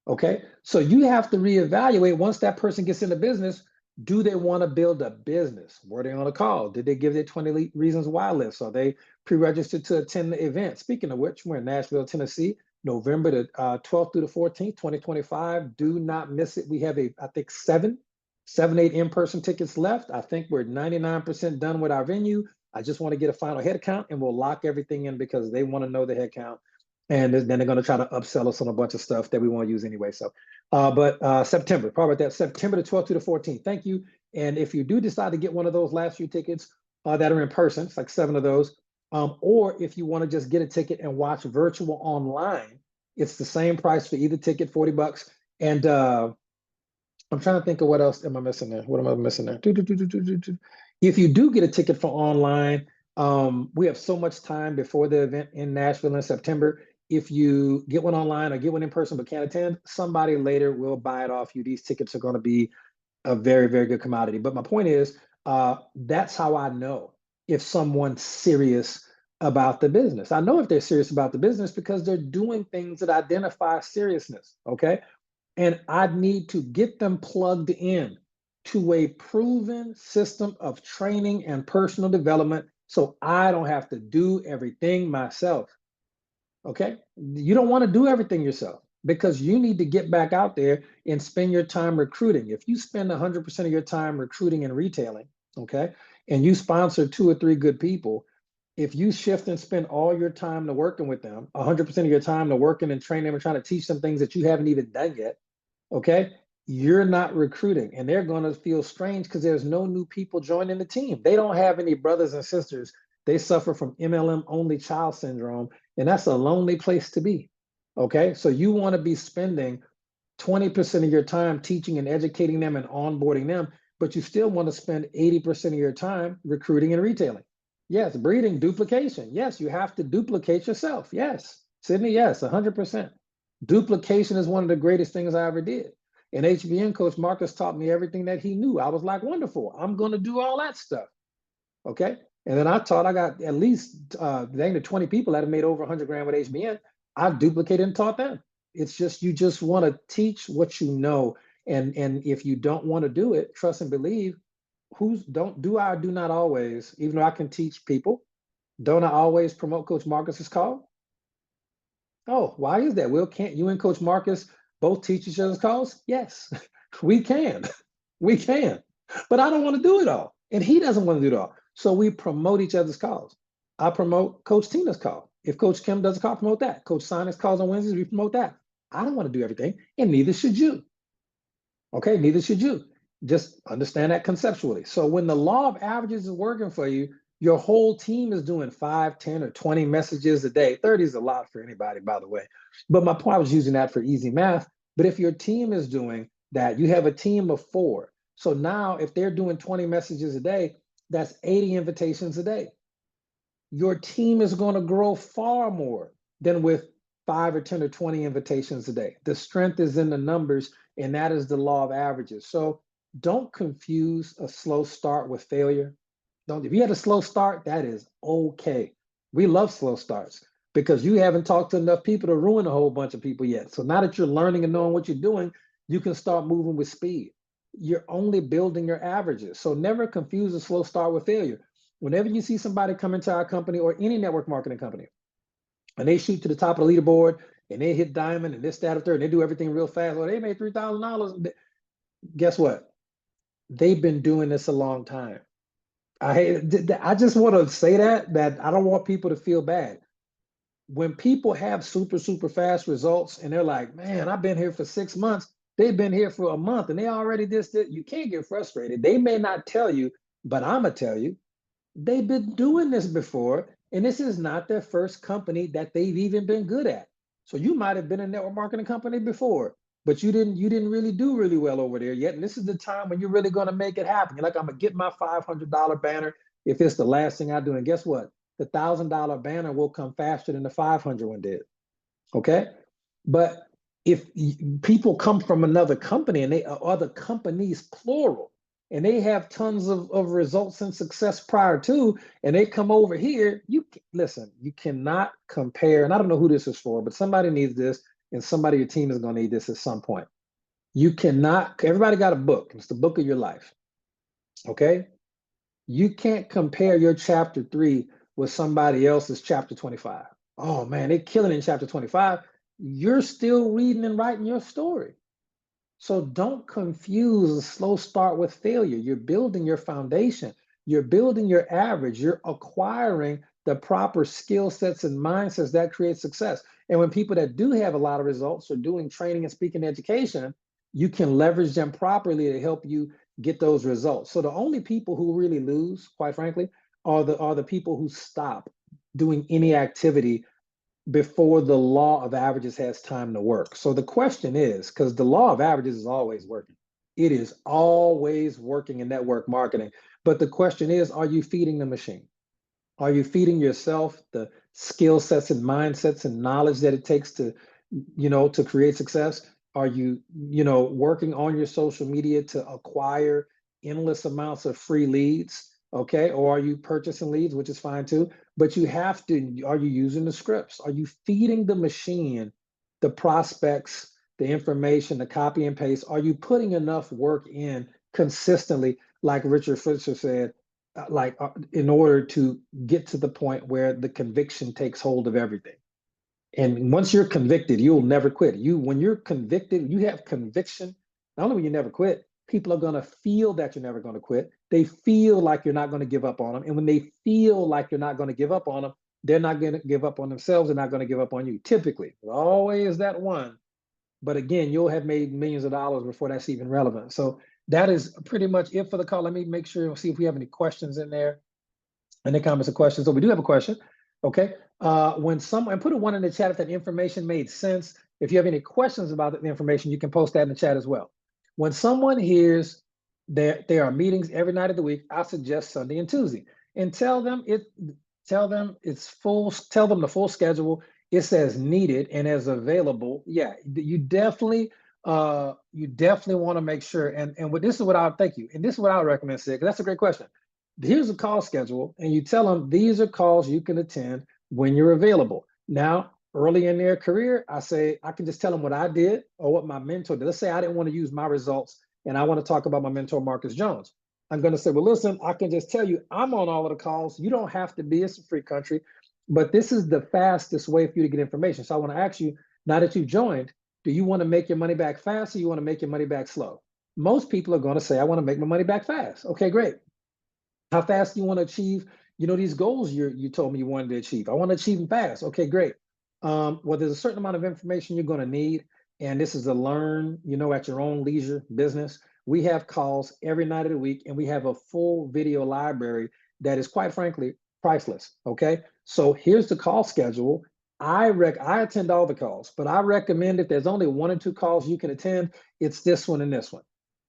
Okay. So you have to reevaluate once that person gets in the business. Do they want to build a business? Were they on a call? Did they give their 20 reasons why list? Are they pre-registered to attend the event? Speaking of which, we're in Nashville, Tennessee, November the 12th through the 14th, 2025. Do not miss it. We have I think 8 in-person tickets left. I think we're 99% done with our venue. I just want to get a final head count and we'll lock everything in because they want to know the head count. And then they're going to try to upsell us on a bunch of stuff that we won't use anyway. So, but September, probably that September the 12th to the 14th. Thank you. And if you do decide to get one of those last few tickets that are in person, it's like 7 of those, or if you want to just get a ticket and watch virtual online, it's the same price for either ticket, $40. And I'm trying to think of what else am I missing there? What am I missing there? If you do get a ticket for online, we have so much time before the event in Nashville in September. If you get one online or get one in person but can't attend, somebody later will buy it off you. These tickets are going to be a very, very good commodity. But my point is, that's how I know if someone's serious about the business. I know if they're serious about the business because they're doing things that identify seriousness. Okay. And I need to get them plugged in to a proven system of training and personal development so I don't have to do everything myself. Okay. You don't want to do everything yourself because you need to get back out there and spend your time recruiting. If you spend 100% of your time recruiting and retailing, okay, and you sponsor 2 or 3 good people, if you shift and spend all your time to working with them, 100% of your time to working and training them and trying to teach them things that you haven't even done yet, okay, you're not recruiting and they're going to feel strange because there's no new people joining the team. They don't have any brothers and sisters. They suffer from MLM only child syndrome, and that's a lonely place to be. Okay, so you want to be spending 20% of your time teaching and educating them and onboarding them, but you still want to spend 80% of your time recruiting and retailing. Yes, breeding duplication. Yes, you have to duplicate yourself. Yes, Sydney, yes, 100%. Duplication is one of the greatest things I ever did. And HBN coach Marcus taught me everything that he knew. I was like, wonderful, I'm going to do all that stuff. Okay. And then I got at least dang the 20 people that have made over 100 grand with HBN. I've duplicated and taught them. It's just you just want to teach what you know. And if you don't want to do it, trust and believe, who's don't do I do not always, even though I can teach people, don't I always promote Coach Marcus's call? Oh, why is that? Will, can't you and Coach Marcus both teach each other's calls? Yes, we can. We can. But I don't want to do it all. And he doesn't want to do it all. So we promote each other's calls. I promote Coach Tina's call. If Coach Kim does a call, promote that. Coach Sonic's calls on Wednesdays, we promote that. I don't want to do everything, and neither should you. Okay, neither should you. Just understand that conceptually. So when the law of averages is working for you, your whole team is doing 5, 10, or 20 messages a day. 30 is a lot for anybody, by the way. But my point, I was using that for easy math. But if your team is doing that, you have a team of 4. So now if they're doing 20 messages a day, that's 80 invitations a day. Your team is going to grow far more than with 5 or 10 or 20 invitations a day. The strength is in the numbers, and that is the law of averages. So don't confuse a slow start with failure. Don't, if you had a slow start, that is okay. We love slow starts because you haven't talked to enough people to ruin a whole bunch of people yet. So now that you're learning and knowing what you're doing, you can start moving with speed. You're only building your averages. So never confuse a slow start with failure. Whenever you see somebody come into our company or any network marketing company, and they shoot to the top of the leaderboard and they hit diamond and this, that, or third, and they do everything real fast, well, they made $3,000. Guess what? They've been doing this a long time. I just want to say that I don't want people to feel bad. When people have super, super fast results and they're like, man, I've been here for 6 months, they've been here for a month and they already this, you can't get frustrated. They may not tell you, but I'm going to tell you, they've been doing this before, and this is not their first company that they've even been good at. So you might have been a network marketing company before, but you didn't really do really well over there yet. And this is the time when you're really going to make it happen. You're like, I'm gonna get my $500 banner if it's the last thing I do. And guess what? The $1,000 banner will come faster than the 500 one did. Okay, but if people come from another company and they are other companies plural and they have tons of results and success prior to, and they come over here, listen, you cannot compare. And I don't know who this is for, but somebody needs this, and somebody your team is going to need this at some point. You cannot, everybody got a book. It's the book of your life. Okay, you can't compare your chapter 3 with somebody else's chapter 25. Oh man, they're killing in chapter 25. You're still reading and writing your story. So don't confuse a slow start with failure. You're building your foundation. You're building your average. You're acquiring the proper skill sets and mindsets that create success. And when people that do have a lot of results are doing training and speaking education, you can leverage them properly to help you get those results. So the only people who really lose, quite frankly, are the people who stop doing any activity before the law of averages has time to work. So the question is, because the law of averages is always working. It is always working in network marketing. But the question is, are you feeding the machine? Are you feeding yourself the skill sets and mindsets and knowledge that it takes to, to create success? Are you, working on your social media to acquire endless amounts of free leads? Okay. Or are you purchasing leads, which is fine too? But you have to, are you using the scripts? Are you feeding the machine the prospects, the information, the copy and paste? Are you putting enough work in consistently, like Richard Fletcher said, in order to get to the point where the conviction takes hold of everything? And once you're convicted, you'll never quit. When you're convicted, you have conviction. Not only will you never quit, people are going to feel that you're never going to quit. They feel like you're not going to give up on them. And when they feel like you're not going to give up on them, they're not going to give up on themselves. They're not going to give up on you. Typically, always that one. But again, you'll have made millions of dollars before that's even relevant. So that is pretty much it for the call. Let me make sure and see if we have any questions in there. Any comments or questions? So we do have a question. Okay. When someone, put a one in the chat if that information made sense. If you have any questions about the information, you can post that in the chat as well. When someone hears there are meetings every night of the week, I suggest Sunday and Tuesday, and tell them it's full. Tell them the full schedule. It says needed and as available. Yeah, you definitely want to make sure. And what this is what I thank you. And this is what I would recommend, Sid, 'cause that's a great question. Here's a call schedule, and you tell them these are calls you can attend when you're available. Now, early in their career, I say I can just tell them what I did or what my mentor did. Let's say I didn't want to use my results and I want to talk about my mentor, Marcus Jones. I'm going to say, well, listen, I can just tell you I'm on all of the calls. You don't have to be. It's a free country, but this is the fastest way for you to get information. So I want to ask you, now that you've joined, do you want to make your money back fast or you want to make your money back slow? Most people are going to say, I want to make my money back fast. Okay, great. How fast do you want to achieve, these goals you told me you wanted to achieve? I want to achieve them fast. Okay, great. Well, there's a certain amount of information you're going to need, and this is a learn, at your own leisure business. We have calls every night of the week, and we have a full video library that is, quite frankly, priceless. Okay, so here's the call schedule. I attend all the calls, but I recommend if there's only one or two calls you can attend, it's this one and this one.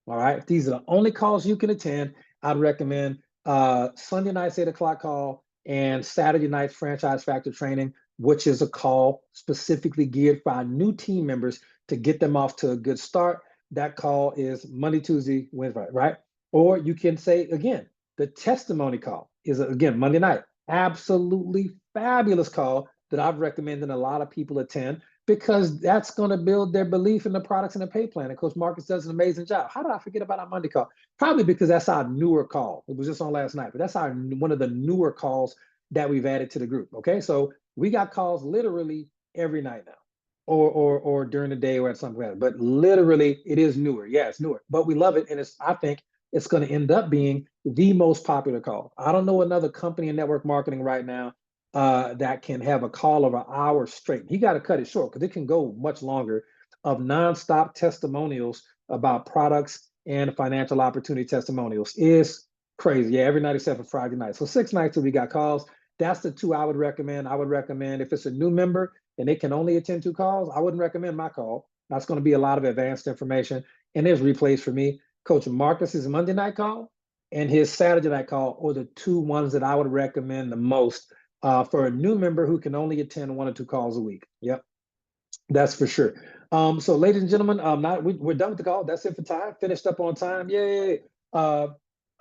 All right, if these are the only calls you can attend, I'd recommend Sunday night's 8 o'clock call and Saturday night's franchise factor training, which is a call specifically geared for our new team members to get them off to a good start. That call is Monday, Tuesday, Wednesday, right? Or you can say, again, the testimony call is, again, Monday night. Absolutely fabulous call that I've recommended a lot of people attend because that's going to build their belief in the products and the pay plan. And Coach Marcus does an amazing job. How did I forget about our Monday call? Probably because that's our newer call. It was just on last night, but that's one of the newer calls that we've added to the group. Okay, so we got calls literally every night now, or during the day or at some point. But literally, it is newer. Yeah, it's newer, but we love it, and I think it's going to end up being the most popular call. I don't know another company in network marketing right now that can have a call of an hour straight. You got to cut it short because it can go much longer of nonstop testimonials about products and financial opportunity testimonials. Is crazy. Yeah, every night except for Friday night. So 6 nights till we got calls. That's the two I would recommend. I would recommend if it's a new member and they can only attend 2 calls, I wouldn't recommend my call. That's going to be a lot of advanced information. And there's replays for me. Coach Marcus's Monday night call and his Saturday night call are the 2 ones that I would recommend the most for a new member who can only attend 1 or 2 calls a week. Yep, that's for sure. So ladies and gentlemen, we're done with the call. That's it for time. Finished up on time. Yay.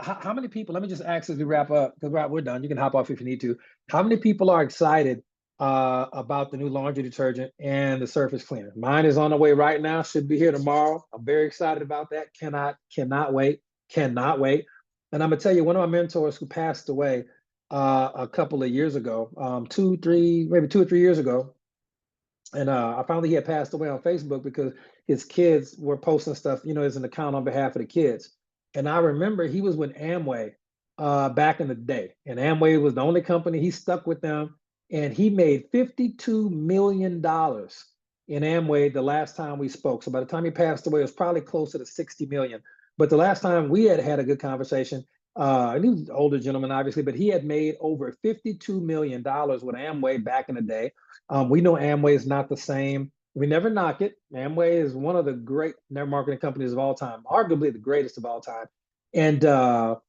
How many people, let me just ask as we wrap up, because we're done. You can hop off if you need to. How many people are excited about the new laundry detergent and the surface cleaner? Mine is on the way right now. Should be here tomorrow. I'm very excited about that. Cannot wait. Cannot wait. And I'm gonna tell you, one of my mentors who passed away a couple of years ago, 2 or 3 years ago, and I found that he had passed away on Facebook because his kids were posting stuff, as an account on behalf of the kids. And I remember he was with Amway, back in the day. And Amway was the only company. He stuck with them, and he made $52 million in Amway the last time we spoke. So by the time he passed away, it was probably closer to 60 million. But the last time we had a good conversation, and he was an older gentleman, obviously, but he had made over $52 million with Amway back in the day. We know Amway is not the same. We never knock it. Amway is one of the great network marketing companies of all time, arguably the greatest of all time. And the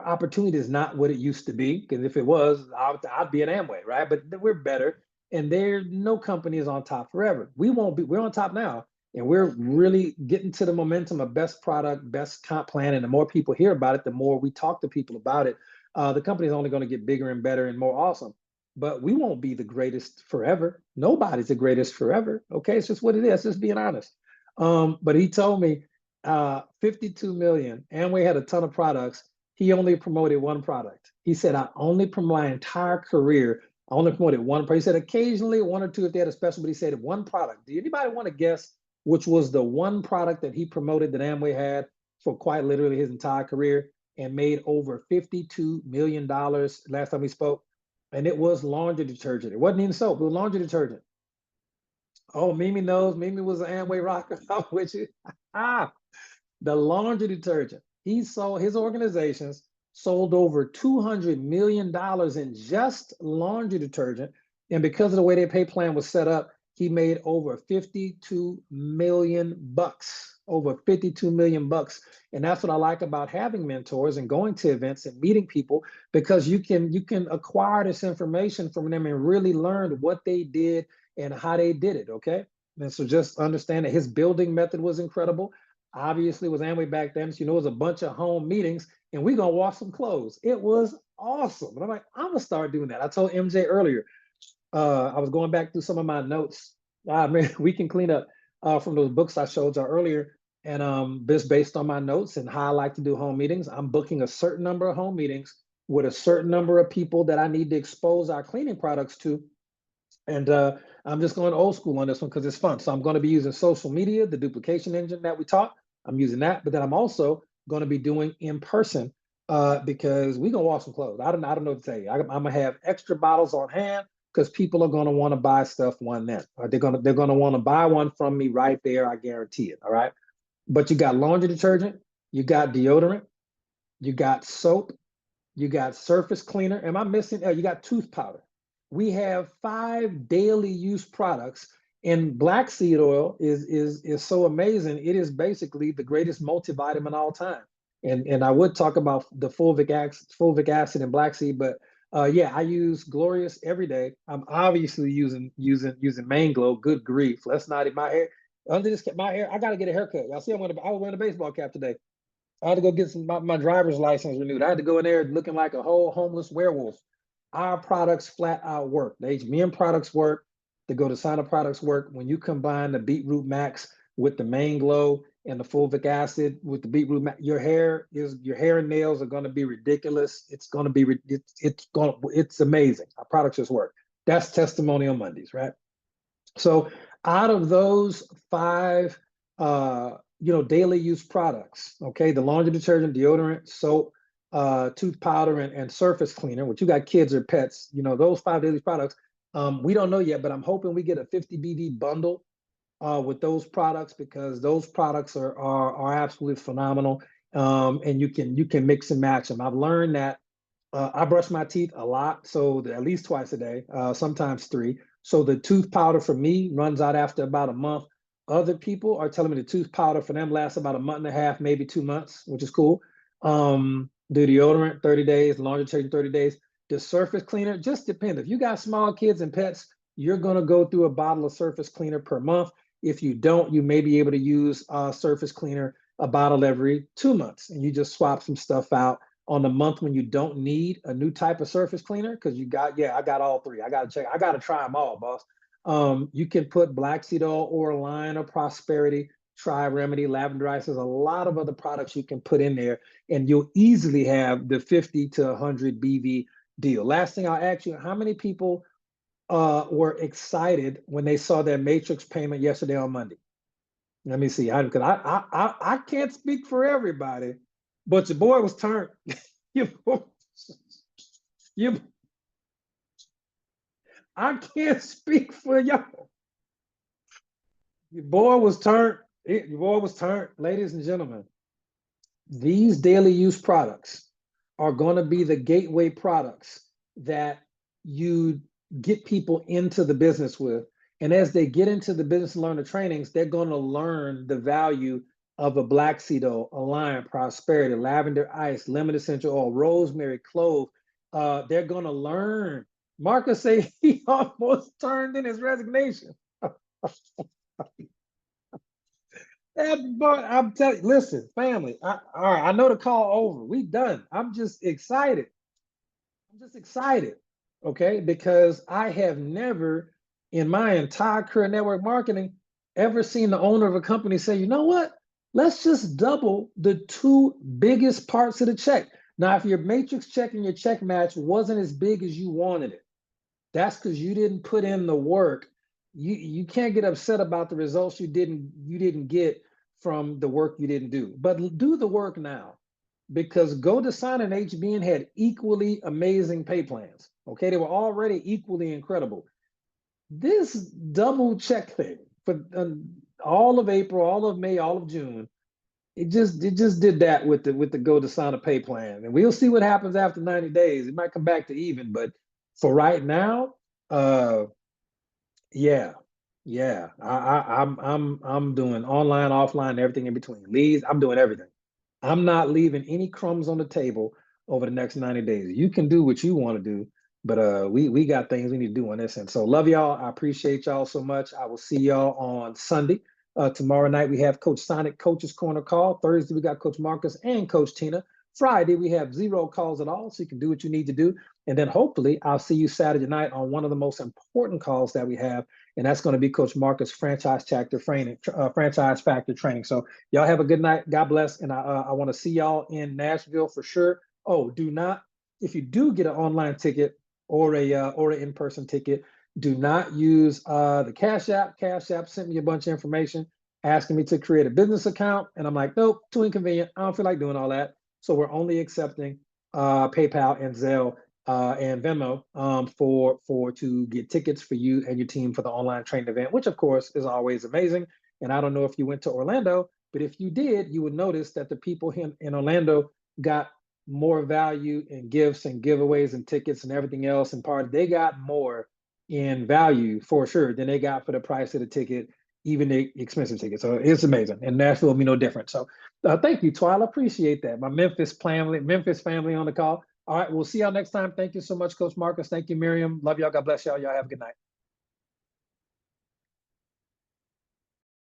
opportunity is not what it used to be, because if it was, I'd be an Amway, right? But we're better, and no company is on top forever. We won't be. We're on top now, and we're really getting to the momentum of best product, best comp plan, and the more people hear about it, the more we talk to people about it. The company is only going to get bigger and better and more awesome. But we won't be the greatest forever. Nobody's the greatest forever. Okay, it's just what it is. Just being honest. But he told me 52 million. Amway had a ton of products. He only promoted one product. He said, I only promoted my entire career. I only promoted one product. He said occasionally one or two if they had a special, but he said one product. Do anybody want to guess which was the one product that he promoted that Amway had for quite literally his entire career and made over $52 million last time we spoke? And it was laundry detergent. It wasn't even soap, it was laundry detergent. Oh, Mimi knows. Mimi was an Amway rocker. Which the laundry detergent. His organizations sold over $200 million in just laundry detergent. And because of the way their pay plan was set up, he made over 52 million bucks, over 52 million bucks. And that's what I like about having mentors and going to events and meeting people, because you can acquire this information from them and really learn what they did and how they did it. Okay. And so just understand that his building method was incredible. Obviously, it was Amway back then. So, it was a bunch of home meetings, and we're going to wash some clothes. It was awesome. And I'm like, I'm going to start doing that. I told MJ earlier, I was going back through some of my notes. Man, we can clean up from those books I showed you earlier. And just based on my notes and how I like to do home meetings, I'm booking a certain number of home meetings with a certain number of people that I need to expose our cleaning products to. And I'm just going old school on this one because it's fun. So I'm going to be using social media, the duplication engine that we taught. I'm using that, but then I'm also going to be doing in person because we're going to wash some clothes. I don't know what to tell you. I'm going to have extra bottles on hand because people are going to want to buy stuff one then. They're going to want to buy one from me right there. I guarantee it. All right. But you got laundry detergent, you got deodorant, you got soap, you got surface cleaner. Am I missing? You got tooth powder. We have 5 daily use products, and black seed oil is so amazing. It is basically the greatest multivitamin all time. And I would talk about the fulvic acid in black seed, but yeah, I use Glorious every day. I'm obviously using Main Glow. Good grief, let's not eat my hair under this. My hair, I got to get a haircut. Y'all see, I was wearing a baseball cap today. I had to go get my driver's license renewed. I had to go in there looking like a whole homeless werewolf. Our products flat out work. The HBM products work. The Go to Sana products work. When you combine the Beetroot Max with the Main Glow and the fulvic acid with the Beetroot Max, your hair and nails are going to be ridiculous. It's amazing. Our products just work. That's Testimonial Mondays, right? So out of those 5 daily use products, okay, the laundry detergent, deodorant, soap, tooth powder, and surface cleaner, which you got kids or pets, those 5 daily products, we don't know yet, but I'm hoping we get a 50 BV bundle with those products, because those products are absolutely phenomenal. And you can mix and match them. I've learned that I brush my teeth a lot, so at least twice a day, sometimes 3. So the tooth powder for me runs out after about a month. Other people are telling me the tooth powder for them lasts about a month and a half, maybe 2 months, which is cool. The deodorant, 30 days, laundry detergent, 30 days. The surface cleaner, just depends. If you got small kids and pets, you're gonna go through a bottle of surface cleaner per month. If you don't, you may be able to use surface cleaner a bottle every 2 months, and you just swap some stuff out on the month when you don't need a new type of surface cleaner, because I got all 3. I got to try them all, boss. You can put black seed oil, Oraline, or Prosperity, Try Remedy, Lavender Ice. There's a lot of other products you can put in there, and you'll easily have the 50 to 100 BV deal. Last thing I'll ask you, how many people were excited when they saw their matrix payment yesterday on Monday? Let me see, because I can't speak for everybody, But your boy was turned. Your boy, you, I can't speak for y'all. Your boy was turned. Your boy was turned. Ladies and gentlemen, these daily use products are going to be the gateway products that you get people into the business with. And as they get into the business learner trainings, they're going to learn the value of a black seed oil, Alliant, Prosperity, lavender ice, lemon essential oil, rosemary, clove. They're going to learn. Marcus say he almost turned in his resignation. But I'm telling you, listen, family. All right, I know the call over. We done. I'm just excited. I'm just excited, okay? Because I have never, in my entire career in network marketing, ever seen the owner of a company say, you know what? Let's just double the two biggest parts of the check. Now, if your matrix check and your check match wasn't as big as you wanted it, that's because you didn't put in the work. You can't get upset about the results you didn't get from the work you didn't do. But do the work now, because GoDesign and HBN had equally amazing pay plans. Okay, they were already equally incredible. This double check thing for all of April, all of May, all of June, it just did that with the GoDesign pay plan, and we'll see what happens after 90 days. It might come back to even, but for right now, uh, yeah, yeah, I'm doing online, offline, everything in between. Leads, I'm doing everything. I'm not leaving any crumbs on the table over the next 90 days. You can do what you want to do, but we got things we need to do on this end. So love y'all. I appreciate y'all so much. I will see y'all on Sunday. Tomorrow night we have Coach Sonic Coach's Corner call. Thursday we got Coach Marcus and Coach Tina. Friday we have 0 calls at all, so you can do what you need to do. And then hopefully I'll see you Saturday night on one of the most important calls that we have, and that's going to be Coach Marcus Franchise Factor Training, Franchise Factor Training. So y'all have a good night. God bless, and I want to see y'all in Nashville for sure. Oh, do not, if you do get an online ticket or an in-person ticket, do not use the Cash App. Cash App sent me a bunch of information asking me to create a business account, and I'm like, nope, too inconvenient. I don't feel like doing all that. So we're only accepting PayPal and Zelle and Venmo for to get tickets for you and your team for the online training event, which of course is always amazing. And I don't know if you went to Orlando, but if you did, you would notice that the people in Orlando got more value in gifts and giveaways and tickets and everything else. And they got more in value for sure than they got for the price of the ticket, even the expensive ticket. So it's amazing. And Nashville will be no different. So thank you, Twyla. Appreciate that. My Memphis family on the call. All right, we'll see y'all next time. Thank you so much, Coach Marcus. Thank you, Miriam. Love y'all. God bless y'all. Y'all have a good night.